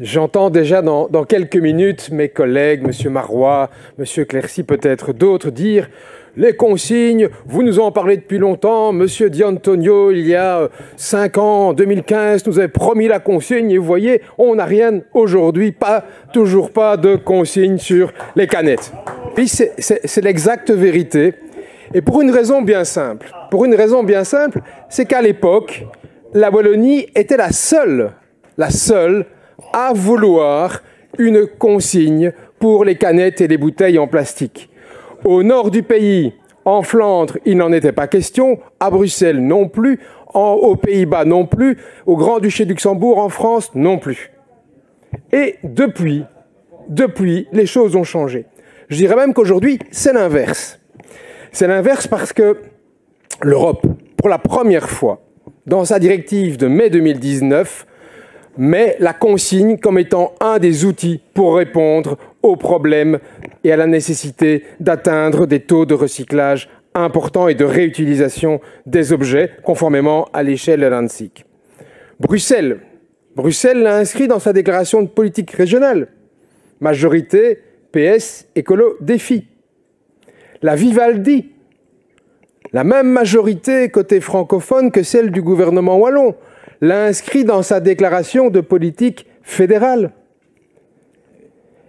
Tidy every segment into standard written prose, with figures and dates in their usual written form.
J'entends déjà dans quelques minutes mes collègues, M. Marois, M. Clercy, peut-être d'autres, dire « Les consignes, vous nous en parlez depuis longtemps. M. Di Antonio, il y a 5 ans, en 2015, nous avait promis la consigne. Et vous voyez, on n'a rien aujourd'hui, toujours pas de consigne sur les canettes. » Puis c'est l'exacte vérité. Et pour une raison bien simple. C'est qu'à l'époque, la Wallonie était la seule à vouloir une consigne pour les canettes et les bouteilles en plastique. Au nord du pays, en Flandre, il n'en était pas question, à Bruxelles non plus, aux Pays-Bas non plus, au Grand-Duché de Luxembourg, en France non plus. Et depuis, les choses ont changé. Je dirais même qu'aujourd'hui, c'est l'inverse. C'est l'inverse parce que l'Europe, pour la première fois, dans sa directive de mai 2019, met la consigne comme étant un des outils pour répondre aux problèmes et à la nécessité d'atteindre des taux de recyclage importants et de réutilisation des objets, conformément à l'échelle de l'ANSSIC. Bruxelles l'a inscrit dans sa déclaration de politique régionale. Majorité, PS, écolo, défi. La Vivaldi, la même majorité côté francophone que celle du gouvernement wallon, l'a inscrit dans sa déclaration de politique fédérale.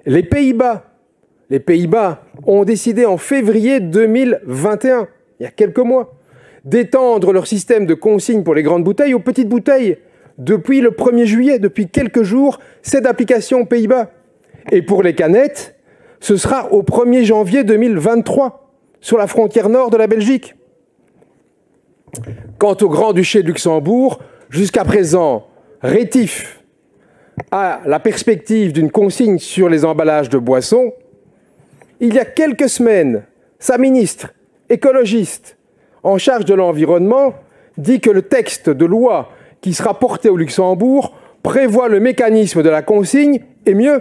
Les Pays-Bas ont décidé en février 2021, il y a quelques mois, d'étendre leur système de consigne pour les grandes bouteilles aux petites bouteilles. Depuis le 1er juillet, depuis quelques jours, c'est d'application aux Pays-Bas. Et pour les canettes, ce sera au 1er janvier 2023, sur la frontière nord de la Belgique. Quant au Grand-Duché de Luxembourg, jusqu'à présent, rétif à la perspective d'une consigne sur les emballages de boissons, il y a quelques semaines, sa ministre écologiste en charge de l'environnement dit que le texte de loi qui sera porté au Luxembourg prévoit le mécanisme de la consigne et mieux,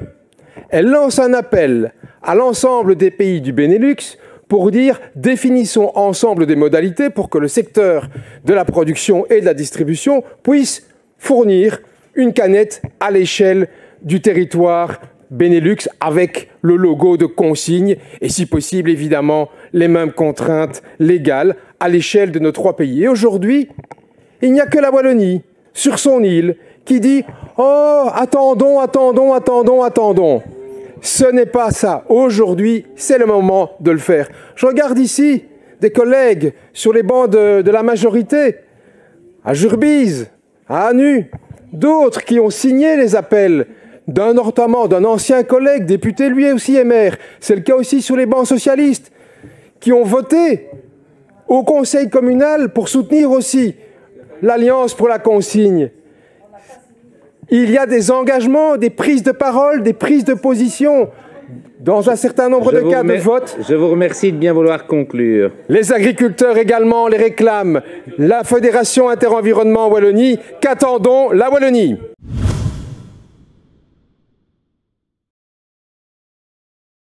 elle lance un appel à l'ensemble des pays du Benelux pour dire « définissons ensemble des modalités pour que le secteur de la production et de la distribution puisse fournir une canette à l'échelle du territoire Benelux avec le logo de consigne et si possible évidemment les mêmes contraintes légales à l'échelle de nos 3 pays. » Et aujourd'hui, il n'y a que la Wallonie, sur son île, qui dit « Oh, attendons. » Ce n'est pas ça. Aujourd'hui, c'est le moment de le faire. Je regarde ici des collègues sur les bancs de la majorité, à Jurbise, à Anu, d'autres qui ont signé les appels, notamment d'un ancien collègue, député lui aussi et maire, c'est le cas aussi sur les bancs socialistes, qui ont voté au conseil communal pour soutenir aussi l'Alliance pour la consigne. Il y a des engagements, des prises de parole, des prises de position dans un certain nombre de cas de vote. Je vous remercie de bien vouloir conclure. Les agriculteurs également les réclament. La Fédération Interenvironnement Wallonie, qu'attendons la Wallonie ?